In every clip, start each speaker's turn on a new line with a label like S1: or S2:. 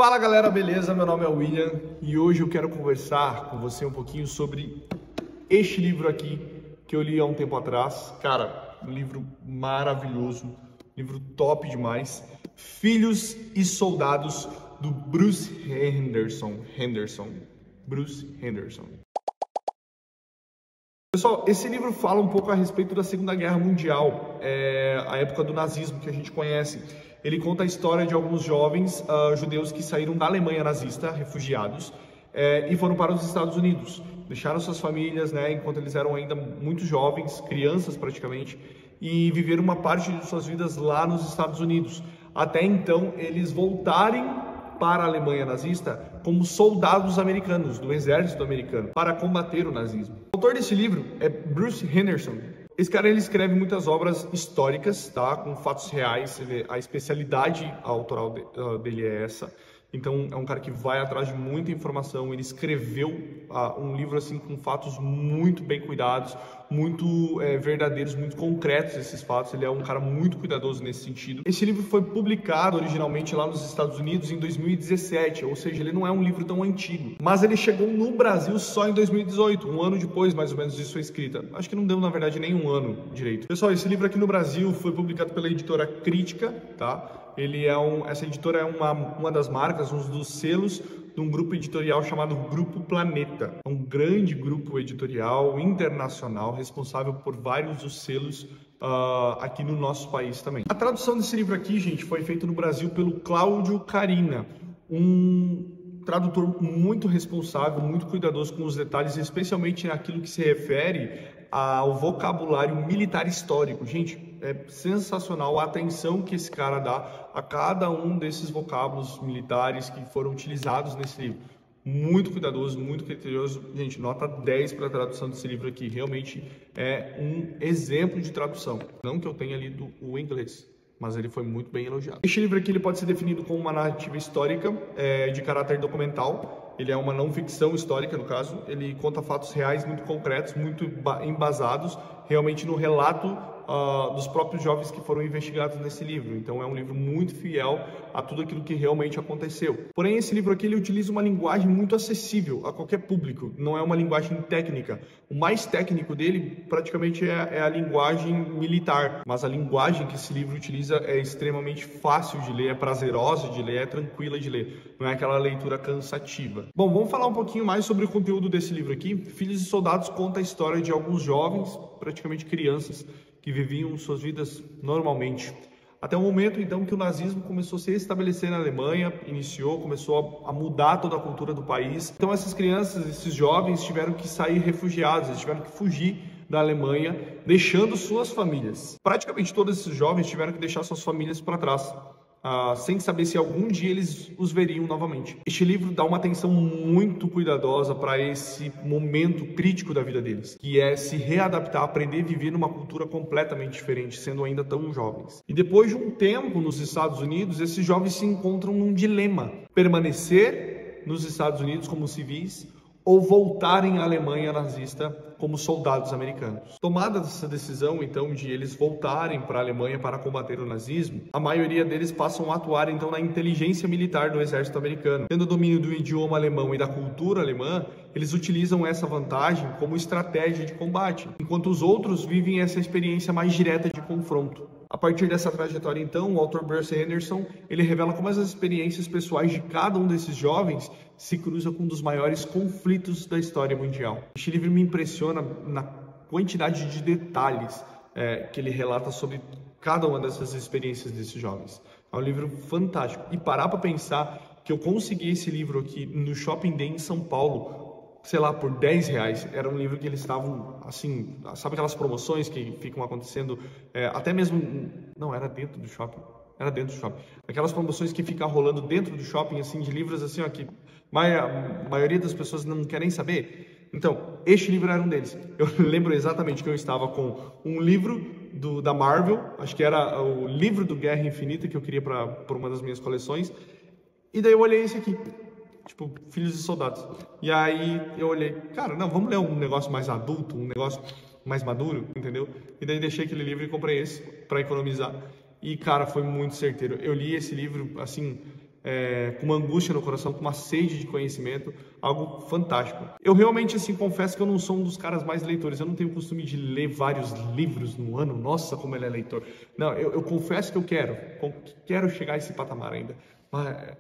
S1: Fala galera, beleza? Meu nome é William e hoje eu quero conversar com você um pouquinho sobre este livro aqui que eu li há um tempo atrás. Cara, um livro maravilhoso, livro top demais. Filhos e Soldados, do Bruce Henderson. Bruce Henderson. Pessoal, esse livro fala um pouco a respeito da Segunda Guerra Mundial, a época do nazismo que a gente conhece. Ele conta a história de alguns jovens judeus que saíram da Alemanha nazista, refugiados, e foram para os Estados Unidos. Deixaram suas famílias, enquanto eles eram ainda muito jovens, crianças praticamente, e viveram uma parte de suas vidas lá nos Estados Unidos. Até então, eles voltarem para a Alemanha nazista como soldados americanos, do exército americano, para combater o nazismo. O autor desse livro é Bruce Henderson. Esse cara, ele escreve muitas obras históricas, tá? Com fatos reais. A especialidade autoral dele é essa. Então, é um cara que vai atrás de muita informação. Ele escreveu um livro assim com fatos muito bem cuidados, muito verdadeiros, muito concretos esses fatos. Ele é um cara muito cuidadoso nesse sentido. Esse livro foi publicado originalmente lá nos Estados Unidos em 2017, ou seja, ele não é um livro tão antigo. Mas ele chegou no Brasil só em 2018, um ano depois, mais ou menos, de sua escrita. Acho que não deu, na verdade, nem um ano direito. Pessoal, esse livro aqui no Brasil foi publicado pela editora Crítica, tá? Essa editora é uma das marcas, um dos selos de um grupo editorial chamado Grupo Planeta. É um grande grupo editorial internacional responsável por vários dos selos aqui no nosso país também. A tradução desse livro aqui, gente, foi feita no Brasil pelo Cláudio Carina, um tradutor muito responsável, muito cuidadoso com os detalhes, especialmente naquilo que se refere ao vocabulário militar histórico. Gente, é sensacional a atenção que esse cara dá a cada um desses vocábulos militares que foram utilizados nesse livro. Muito cuidadoso, muito criterioso. Gente, nota 10 para a tradução desse livro aqui. Realmente é um exemplo de tradução. Não que eu tenha lido o inglês, mas ele foi muito bem elogiado. Este livro aqui ele pode ser definido como uma narrativa histórica de caráter documental. Ele é uma não ficção histórica, no caso. Ele conta fatos reais, muito concretos, muito embasados, realmente no relato dos próprios jovens que foram investigados nesse livro. Então é um livro muito fiel a tudo aquilo que realmente aconteceu. Porém, esse livro aqui ele utiliza uma linguagem muito acessível a qualquer público. Não é uma linguagem técnica. O mais técnico dele praticamente é a linguagem militar. Mas a linguagem que esse livro utiliza é extremamente fácil de ler, é prazerosa de ler, é tranquila de ler. Não é aquela leitura cansativa. Bom, vamos falar um pouquinho mais sobre o conteúdo desse livro aqui. Filhos e Soldados conta a história de alguns jovens, praticamente crianças, que viviam suas vidas normalmente. Até o momento, então, que o nazismo começou a se estabelecer na Alemanha, começou a mudar toda a cultura do país. Então, essas crianças, esses jovens tiveram que sair refugiados, eles tiveram que fugir da Alemanha, deixando suas famílias. Praticamente todos esses jovens tiveram que deixar suas famílias para trás, sem saber se algum dia eles os veriam novamente. Este livro dá uma atenção muito cuidadosa para esse momento crítico da vida deles, que é se readaptar, aprender a viver numa cultura completamente diferente, sendo ainda tão jovens. E depois de um tempo nos Estados Unidos, esses jovens se encontram num dilema: permanecer nos Estados Unidos como civis ou voltarem à Alemanha nazista como soldados americanos. Tomada essa decisão, então, de eles voltarem para a Alemanha para combater o nazismo, a maioria deles passam a atuar, então, na inteligência militar do exército americano. Tendo domínio do idioma alemão e da cultura alemã, eles utilizam essa vantagem como estratégia de combate, enquanto os outros vivem essa experiência mais direta de confronto. A partir dessa trajetória, então, o autor Bruce Henderson, ele revela como as experiências pessoais de cada um desses jovens se cruzam com um dos maiores conflitos da história mundial. Este livro me impressiona na quantidade de detalhes que ele relata sobre cada uma dessas experiências desses jovens. É um livro fantástico. E parar para pensar que eu consegui esse livro aqui no Shopping Day em São Paulo, sei lá, por R$10. Era um livro que eles estavam, assim, sabe aquelas promoções que ficam acontecendo, até mesmo, não, era dentro do shopping, aquelas promoções que ficam rolando dentro do shopping, assim, de livros, assim, ó, que a maioria das pessoas não querem saber. Então, este livro era um deles. Eu lembro exatamente que eu estava com um livro da Marvel, acho que era o livro do Guerra Infinita, que eu queria por uma das minhas coleções, e daí eu olhei esse aqui, tipo, Filhos e Soldados. E aí eu olhei, cara, não, vamos ler um negócio mais adulto, um negócio mais maduro, entendeu? E daí deixei aquele livro e comprei esse para economizar. E, cara, foi muito certeiro. Eu li esse livro, assim, com uma angústia no coração, com uma sede de conhecimento, algo fantástico. Eu realmente, assim, confesso que eu não sou um dos caras mais leitores, eu não tenho o costume de ler vários livros no ano, nossa, como ele é leitor. Não, eu confesso que eu quero chegar a esse patamar ainda, mas,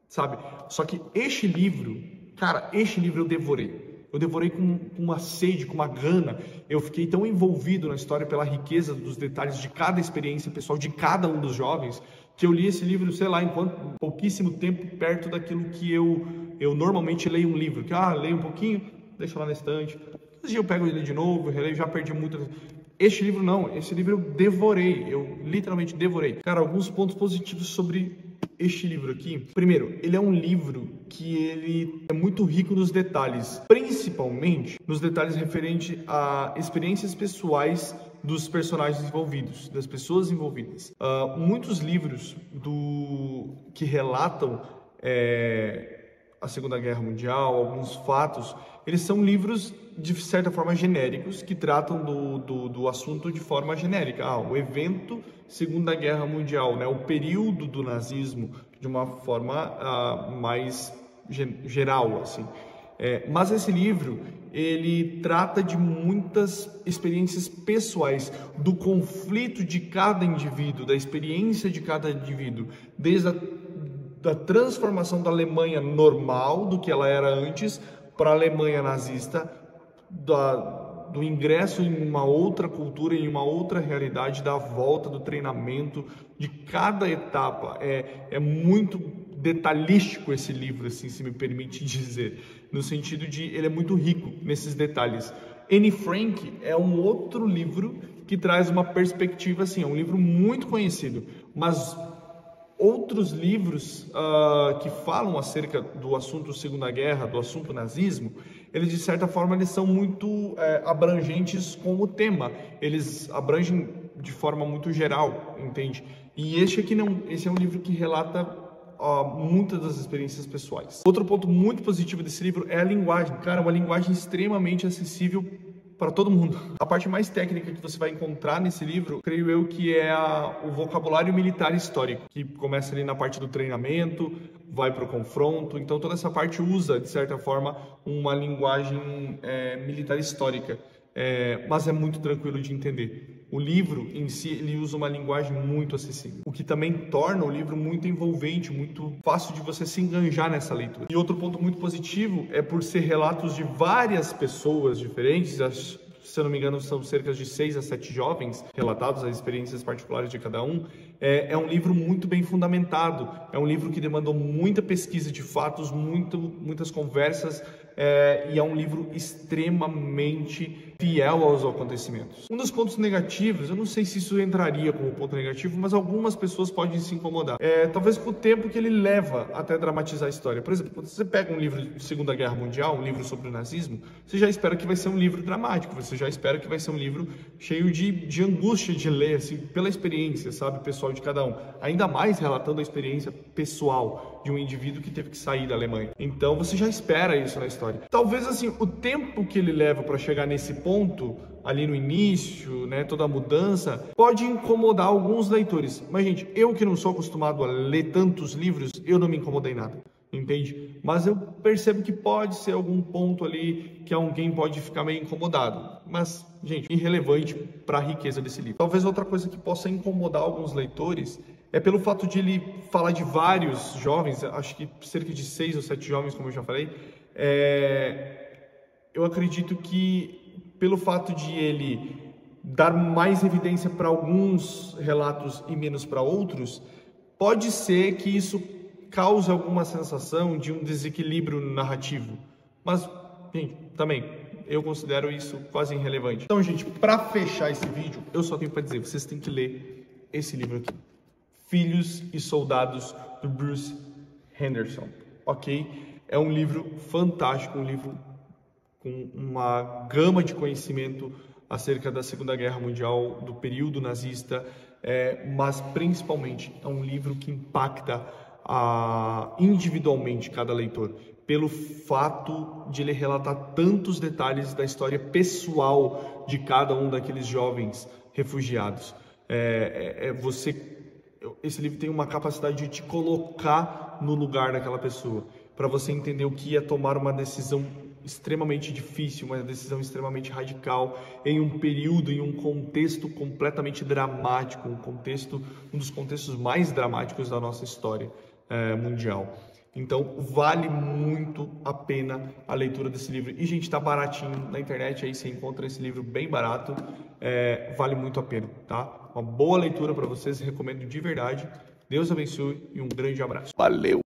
S1: sabe? Só que este livro, cara, eu devorei. Eu devorei com uma sede, com uma gana. Eu fiquei tão envolvido na história pela riqueza dos detalhes de cada experiência pessoal de cada um dos jovens, que eu li esse livro, sei lá, em pouquíssimo tempo, perto daquilo que eu normalmente leio um livro. Que, leio um pouquinho, deixo lá na estante. Às vezes eu pego ele de novo, releio, já perdi muito. Este livro não, esse livro eu devorei, eu literalmente devorei. Cara, alguns pontos positivos sobre este livro aqui. Primeiro, ele é um livro que ele é muito rico nos detalhes, principalmente nos detalhes referentes a experiências pessoais dos personagens envolvidos, das pessoas envolvidas. Muitos livros que relatam a Segunda Guerra Mundial, alguns fatos, eles são livros de certa forma genéricos que tratam do assunto de forma genérica. O evento Segunda Guerra Mundial, né, o período do nazismo de uma forma mais geral, assim. Mas esse livro, ele trata de muitas experiências pessoais, do conflito de cada indivíduo, da experiência de cada indivíduo, desde da transformação da Alemanha normal, do que ela era antes, para a Alemanha nazista, do ingresso em uma outra cultura, em uma outra realidade, da volta, do treinamento, de cada etapa. É muito detalhístico esse livro, assim, se me permite dizer, no sentido de ele é muito rico nesses detalhes. Anne Frank é um outro livro que traz uma perspectiva, assim, é um livro muito conhecido, mas outros livros que falam acerca do assunto Segunda Guerra, do assunto nazismo, eles de certa forma eles são muito abrangentes com o tema, eles abrangem de forma muito geral, entende? E esse é um livro que relata muitas das experiências pessoais. Outro ponto muito positivo desse livro é a linguagem, cara, uma linguagem extremamente acessível para todo mundo. A parte mais técnica que você vai encontrar nesse livro, creio eu, que é o vocabulário militar histórico, que começa ali na parte do treinamento, vai para o confronto, então toda essa parte usa, de certa forma, uma linguagem militar histórica, mas é muito tranquilo de entender. O livro em si, ele usa uma linguagem muito acessível, o que também torna o livro muito envolvente, muito fácil de você se enganjar nessa leitura. E outro ponto muito positivo é por ser relatos de várias pessoas diferentes, se eu não me engano são cerca de 6 a 7 jovens relatados, as experiências particulares de cada um. É um livro muito bem fundamentado, é um livro que demandou muita pesquisa de fatos, muitas conversas, e é um livro extremamente fiel aos acontecimentos. Um dos pontos negativos, eu não sei se isso entraria como ponto negativo, mas algumas pessoas podem se incomodar. Talvez com o tempo que ele leva até dramatizar a história. Por exemplo, quando você pega um livro de Segunda Guerra Mundial, um livro sobre o nazismo, você já espera que vai ser um livro dramático, você já espera que vai ser um livro cheio de angústia de ler, assim, pela experiência, sabe, pessoal de cada um. Ainda mais relatando a experiência pessoal de um indivíduo que teve que sair da Alemanha. Então você já espera isso na história. Talvez, assim, o tempo que ele leva para chegar nesse ponto, ali no início, né, toda a mudança, pode incomodar alguns leitores. Mas, gente, eu que não sou acostumado a ler tantos livros, eu não me incomodei nada, entende? Mas eu percebo que pode ser algum ponto ali que alguém pode ficar meio incomodado. Mas, gente, irrelevante para a riqueza desse livro. Talvez outra coisa que possa incomodar alguns leitores é pelo fato de ele falar de vários jovens, acho que cerca de 6 ou 7 jovens, como eu já falei. Eu acredito que pelo fato de ele dar mais evidência para alguns relatos e menos para outros, pode ser que isso cause alguma sensação de um desequilíbrio narrativo. Mas, gente, também, eu considero isso quase irrelevante. Então, gente, para fechar esse vídeo, eu só tenho para dizer, vocês têm que ler esse livro aqui. Filhos e Soldados, do Bruce Henderson, ok? É um livro fantástico, um livro com uma gama de conhecimento acerca da Segunda Guerra Mundial, do período nazista, mas principalmente é um livro que impacta individualmente cada leitor, pelo fato de ele relatar tantos detalhes da história pessoal de cada um daqueles jovens refugiados. Você esse livro tem uma capacidade de te colocar no lugar daquela pessoa, para você entender o que é tomar uma decisão extremamente difícil, uma decisão extremamente radical, em um período, em um contexto completamente dramático, um dos contextos mais dramáticos da nossa história mundial. Então, vale muito a pena a leitura desse livro. E, gente, tá baratinho na internet, aí você encontra esse livro bem barato, vale muito a pena, tá? Uma boa leitura para vocês, recomendo de verdade. Deus abençoe e um grande abraço. Valeu!